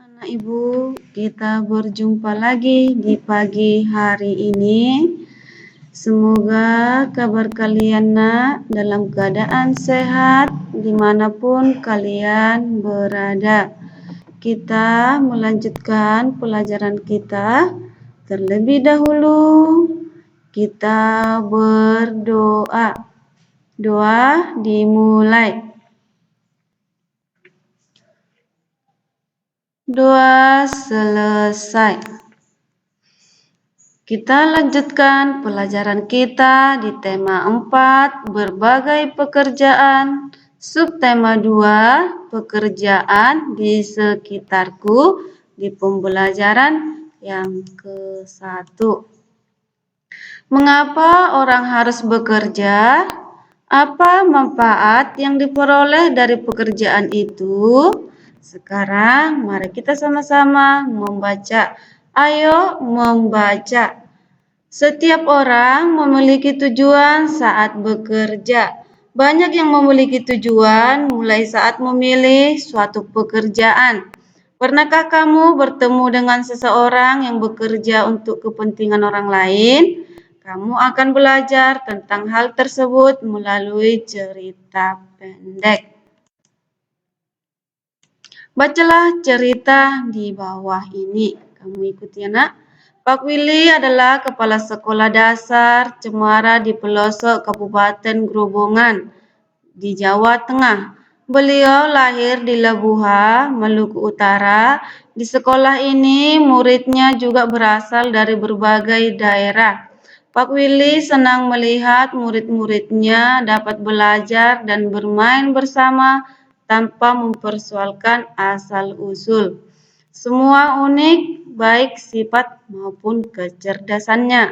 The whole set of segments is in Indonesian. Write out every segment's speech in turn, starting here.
Anak Ibu, kita berjumpa lagi di pagi hari ini. Semoga kabar kalian dalam keadaan sehat dimanapun kalian berada. Kita melanjutkan pelajaran kita. Terlebih dahulu kita berdoa. Doa dimulai. Doa selesai. Kita lanjutkan pelajaran kita di tema 4, berbagai pekerjaan, subtema 2, pekerjaan di sekitarku, di pembelajaran yang ke-1. Mengapa orang harus bekerja? Apa manfaat yang diperoleh dari pekerjaan itu? Sekarang mari kita sama-sama membaca. Ayo membaca. Setiap orang memiliki tujuan saat bekerja. Banyak yang memiliki tujuan mulai saat memilih suatu pekerjaan. Pernahkah kamu bertemu dengan seseorang yang bekerja untuk kepentingan orang lain? Kamu akan belajar tentang hal tersebut melalui cerita pendek. Bacalah cerita di bawah ini. Kamu ikuti ya nak. Pak Willy adalah kepala sekolah dasar Cemara di pelosok Kabupaten Grobogan di Jawa Tengah. Beliau lahir di Lebuha, Maluku Utara. Di sekolah ini muridnya juga berasal dari berbagai daerah. Pak Willy senang melihat murid-muridnya dapat belajar dan bermain bersama tanpa mempersoalkan asal-usul. Semua unik, baik sifat maupun kecerdasannya.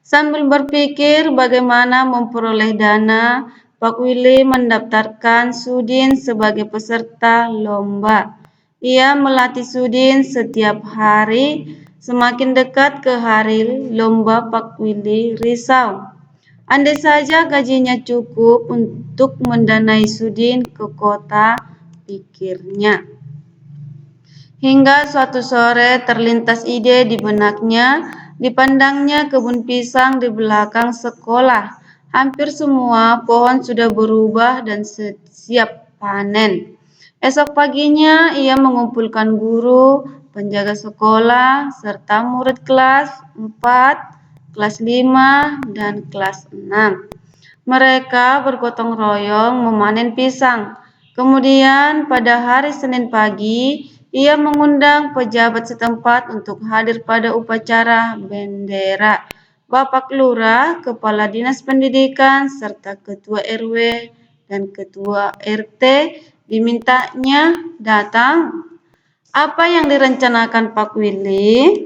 Sambil berpikir bagaimana memperoleh dana, Pak Willy mendaftarkan Sudin sebagai peserta lomba. Ia melatih Sudin setiap hari. Semakin dekat ke hari lomba, Pak Willy risau. Andai saja gajinya cukup untuk mendanai Sudin ke kota, pikirnya. Hingga suatu sore terlintas ide di benaknya, dipandangnya kebun pisang di belakang sekolah. Hampir semua pohon sudah berubah dan siap panen. Esok paginya ia mengumpulkan guru, penjaga sekolah, serta murid kelas 4, kelas 5, dan kelas 6. Mereka bergotong royong memanen pisang. Kemudian pada hari Senin pagi, ia mengundang pejabat setempat untuk hadir pada upacara bendera. Bapak Lurah, Kepala Dinas Pendidikan, serta Ketua RW dan Ketua RT dimintanya datang. Apa yang direncanakan Pak Willy?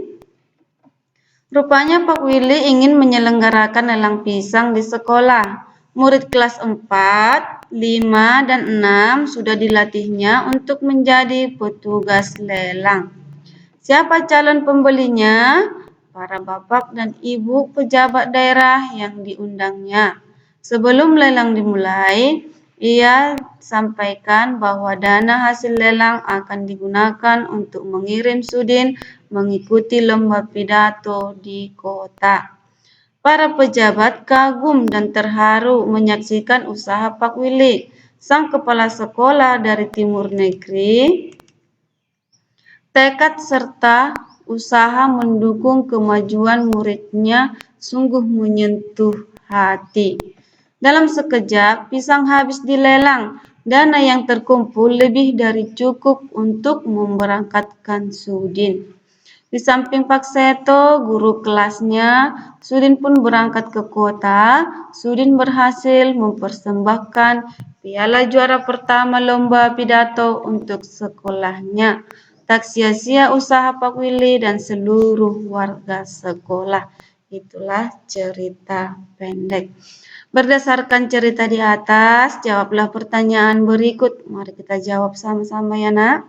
Rupanya Pak Willy ingin menyelenggarakan lelang pisang di sekolah. Murid kelas 4, 5, dan 6 sudah dilatihnya untuk menjadi petugas lelang. Siapa calon pembelinya? Para bapak dan ibu pejabat daerah yang diundangnya. Sebelum lelang dimulai, ia sampaikan bahwa dana hasil lelang akan digunakan untuk mengirim Sudin mengikuti lomba pidato di kota. Para pejabat kagum dan terharu menyaksikan usaha Pak Willy, sang kepala sekolah dari Timur Negeri. Tekad serta usaha mendukung kemajuan muridnya sungguh menyentuh hati. Dalam sekejap, pisang habis dilelang. Dana yang terkumpul lebih dari cukup untuk memberangkatkan Sudin. Di samping Pak Seto, guru kelasnya, Sudin pun berangkat ke kota. Sudin berhasil mempersembahkan piala juara pertama lomba pidato untuk sekolahnya. Tak sia-sia usaha Pak Willy dan seluruh warga sekolah. Itulah cerita pendek. Berdasarkan cerita di atas, jawablah pertanyaan berikut. Mari kita jawab sama-sama ya nak.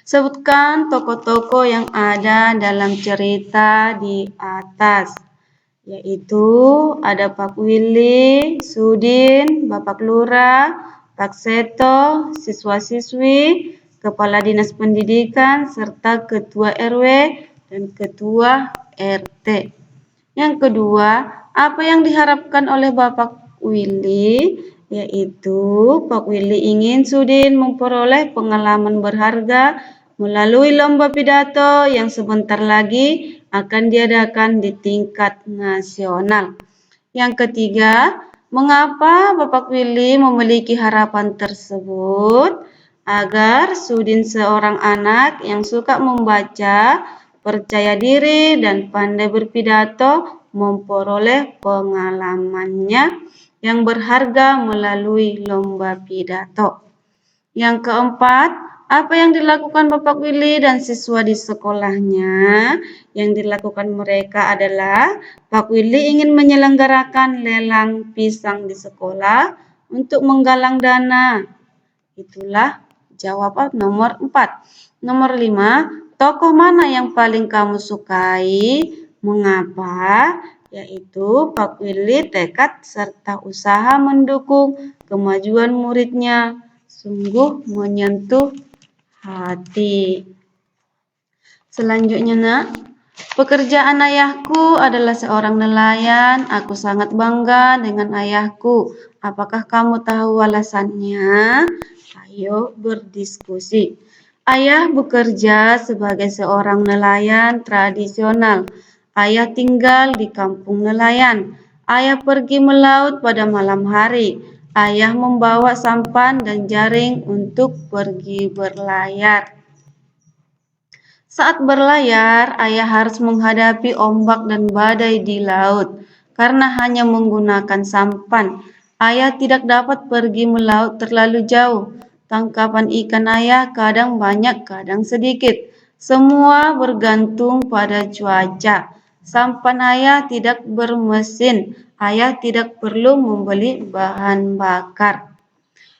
Sebutkan tokoh-tokoh yang ada dalam cerita di atas. Yaitu ada Pak Willy, Sudin, Bapak Lurah, Pak Seto, siswa-siswi, kepala dinas pendidikan, serta ketua RW dan ketua RT. Yang kedua, apa yang diharapkan oleh Bapak Willy? Yaitu Pak Willy ingin Sudin memperoleh pengalaman berharga melalui lomba pidato yang sebentar lagi akan diadakan di tingkat nasional. Yang ketiga, mengapa Bapak Willy memiliki harapan tersebut? Agar Sudin seorang anak yang suka membaca, percaya diri, dan pandai berpidato memperoleh pengalamannya yang berharga melalui lomba pidato. Yang keempat, apa yang dilakukan Bapak Willy dan siswa di sekolahnya? Yang dilakukan mereka adalah Pak Willy ingin menyelenggarakan lelang pisang di sekolah untuk menggalang dana. Itulah jawaban nomor 4. Nomor 5, tokoh mana yang paling kamu sukai? Mengapa? Yaitu Pak Willy tekad serta usaha mendukung kemajuan muridnya. Sungguh menyentuh hati. Selanjutnya, Nak. Pekerjaan ayahku adalah seorang nelayan. Aku sangat bangga dengan ayahku. Apakah kamu tahu alasannya? Ayo berdiskusi. Ayah bekerja sebagai seorang nelayan tradisional. Ayah tinggal di kampung nelayan. Ayah pergi melaut pada malam hari. Ayah membawa sampan dan jaring untuk pergi berlayar. Saat berlayar, ayah harus menghadapi ombak dan badai di laut. Karena hanya menggunakan sampan, ayah tidak dapat pergi melaut terlalu jauh. Tangkapan ikan ayah kadang banyak, kadang sedikit. Semua bergantung pada cuaca. Sampan ayah tidak bermesin. Ayah tidak perlu membeli bahan bakar.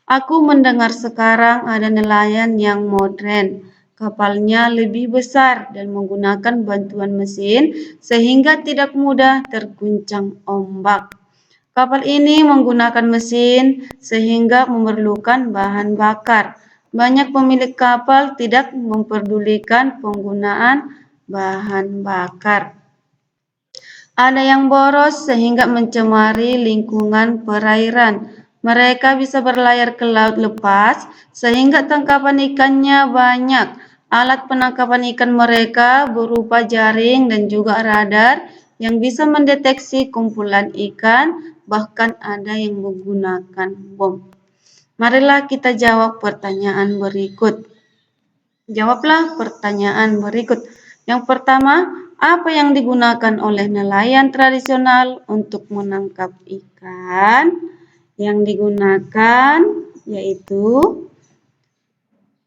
Aku mendengar sekarang ada nelayan yang modern. Kapalnya lebih besar dan menggunakan bantuan mesin sehingga tidak mudah terguncang ombak. Kapal ini menggunakan mesin sehingga memerlukan bahan bakar. Banyak pemilik kapal tidak memperdulikan penggunaan bahan bakar. Ada yang boros sehingga mencemari lingkungan perairan. Mereka bisa berlayar ke laut lepas sehingga tangkapan ikannya banyak. Alat penangkapan ikan mereka berupa jaring dan juga radar yang bisa mendeteksi kumpulan ikan, bahkan ada yang menggunakan bom. Marilah kita jawab pertanyaan berikut. Jawablah pertanyaan berikut. Yang pertama, apa yang digunakan oleh nelayan tradisional untuk menangkap ikan? Yang digunakan yaitu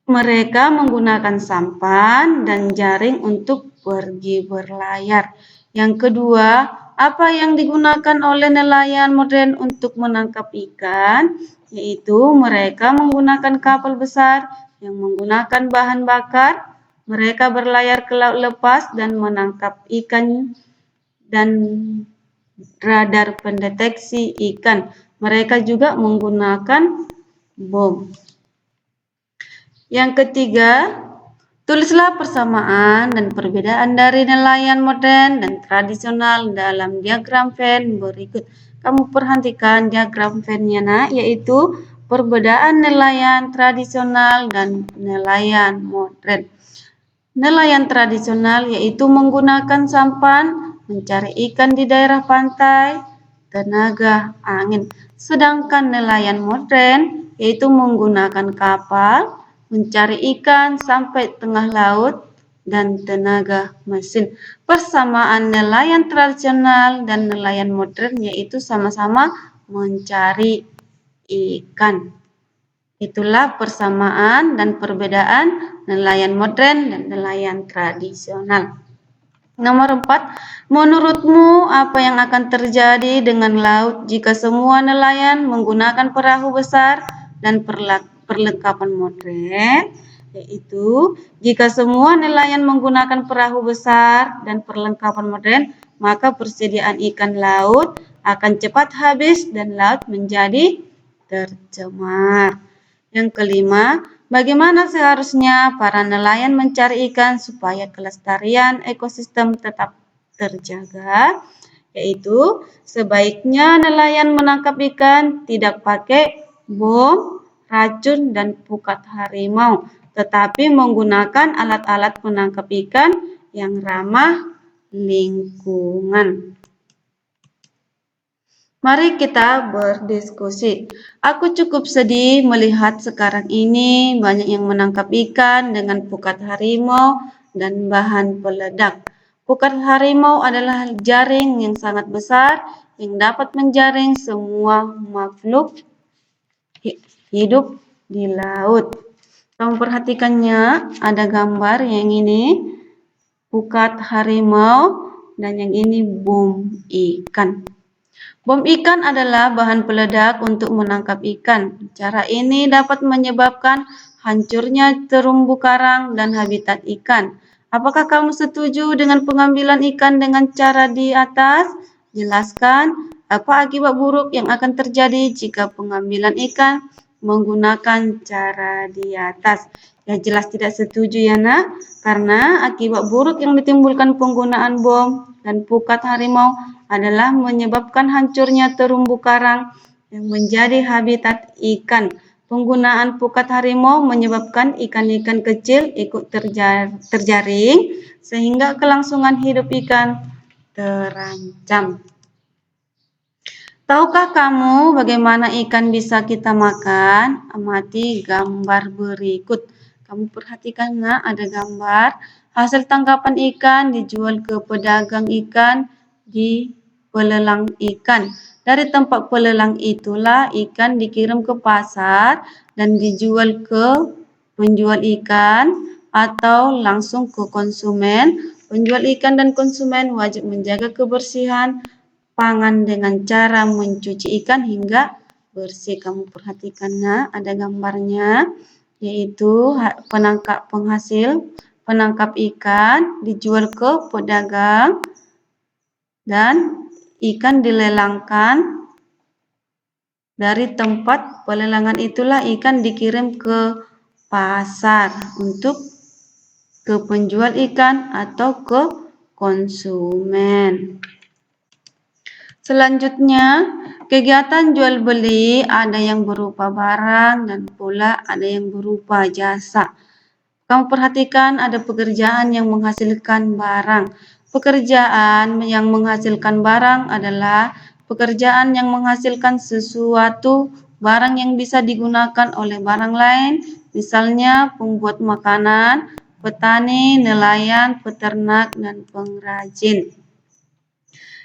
mereka menggunakan sampan dan jaring untuk pergi berlayar. Yang kedua, apa yang digunakan oleh nelayan modern untuk menangkap ikan? Yaitu mereka menggunakan kapal besar yang menggunakan bahan bakar. Mereka berlayar ke laut lepas dan menangkap ikan dan radar pendeteksi ikan. Mereka juga menggunakan bom. Yang ketiga, tulislah persamaan dan perbedaan dari nelayan modern dan tradisional dalam diagram Venn berikut. Kamu perhatikan diagram Venn-nya, Nak, yaitu perbedaan nelayan tradisional dan nelayan modern. Nelayan tradisional yaitu menggunakan sampan, mencari ikan di daerah pantai, tenaga angin. Sedangkan nelayan modern yaitu menggunakan kapal, mencari ikan sampai tengah laut, dan tenaga mesin. Persamaan nelayan tradisional dan nelayan modern yaitu sama-sama mencari ikan. Itulah persamaan dan perbedaan nelayan modern dan nelayan tradisional. Nomor 4, menurutmu apa yang akan terjadi dengan laut jika semua nelayan menggunakan perahu besar dan perlengkapan modern? Yaitu, jika semua nelayan menggunakan perahu besar dan perlengkapan modern, maka persediaan ikan laut akan cepat habis dan laut menjadi tercemar. Yang kelima, Bagaimana seharusnya para nelayan mencari ikan supaya kelestarian ekosistem tetap terjaga? Yaitu sebaiknya nelayan menangkap ikan tidak pakai bom, racun, dan pukat harimau, tetapi menggunakan alat-alat penangkap ikan yang ramah lingkungan. Mari kita berdiskusi. Aku cukup sedih melihat sekarang ini banyak yang menangkap ikan dengan pukat harimau dan bahan peledak. Pukat harimau adalah jaring yang sangat besar yang dapat menjaring semua makhluk hidup di laut. Kamu perhatikannya, ada gambar yang ini pukat harimau dan yang ini bom ikan. Bom ikan adalah bahan peledak untuk menangkap ikan. Cara ini dapat menyebabkan hancurnya terumbu karang dan habitat ikan. Apakah kamu setuju dengan pengambilan ikan dengan cara di atas? Jelaskan apa akibat buruk yang akan terjadi jika pengambilan ikan menggunakan cara di atas. Ya jelas tidak setuju ya nak, karena akibat buruk yang ditimbulkan penggunaan bom dan pukat harimau adalah menyebabkan hancurnya terumbu karang yang menjadi habitat ikan. Penggunaan pukat harimau menyebabkan ikan-ikan kecil ikut terjaring sehingga kelangsungan hidup ikan terancam. Tahukah kamu bagaimana ikan bisa kita makan? Amati gambar berikut. Kamu perhatikan nak, ada gambar hasil tangkapan ikan dijual ke pedagang ikan di pelelang ikan. Dari tempat pelelang itulah ikan dikirim ke pasar dan dijual ke penjual ikan atau langsung ke konsumen. Penjual ikan dan konsumen wajib menjaga kebersihan pangan dengan cara mencuci ikan hingga bersih. Kamu perhatikan nah, ada gambarnya, yaitu penangkap ikan dijual ke pedagang dan ikan dilelangkan. Dari tempat pelelangan itulah ikan dikirim ke pasar untuk ke penjual ikan atau ke konsumen. Selanjutnya, kegiatan jual beli ada yang berupa barang dan pula ada yang berupa jasa. Kamu perhatikan ada pekerjaan yang menghasilkan barang. Pekerjaan yang menghasilkan barang adalah pekerjaan yang menghasilkan sesuatu barang yang bisa digunakan oleh barang lain, misalnya pembuat makanan, petani, nelayan, peternak, dan pengrajin.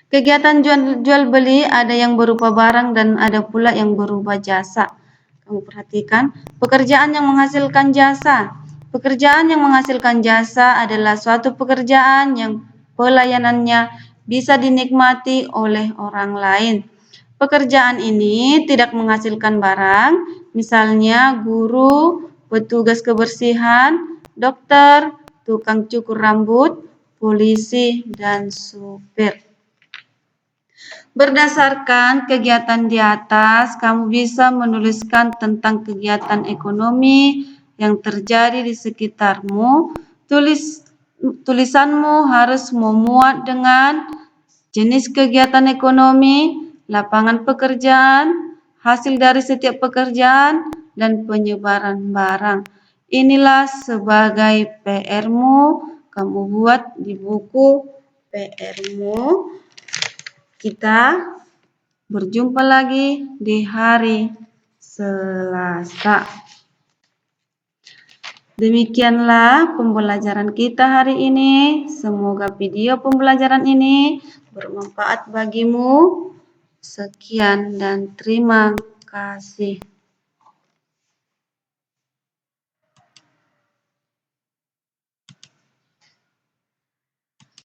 Kegiatan jual beli ada yang berupa barang dan ada pula yang berupa jasa. Kamu perhatikan, pekerjaan yang menghasilkan jasa. Pekerjaan yang menghasilkan jasa adalah suatu pekerjaan yang pelayanannya bisa dinikmati oleh orang lain. Pekerjaan ini tidak menghasilkan barang, misalnya guru, petugas kebersihan, dokter, tukang cukur rambut, polisi, dan supir. Berdasarkan kegiatan di atas, kamu bisa menuliskan tentang kegiatan ekonomi yang terjadi di sekitarmu. Tulisanmu harus memuat dengan jenis kegiatan ekonomi, lapangan pekerjaan, hasil dari setiap pekerjaan, dan penyebaran barang. Inilah sebagai PR-mu, kamu buat di buku PR-mu. Kita berjumpa lagi di hari Selasa. Demikianlah pembelajaran kita hari ini. Semoga video pembelajaran ini bermanfaat bagimu. Sekian dan terima kasih.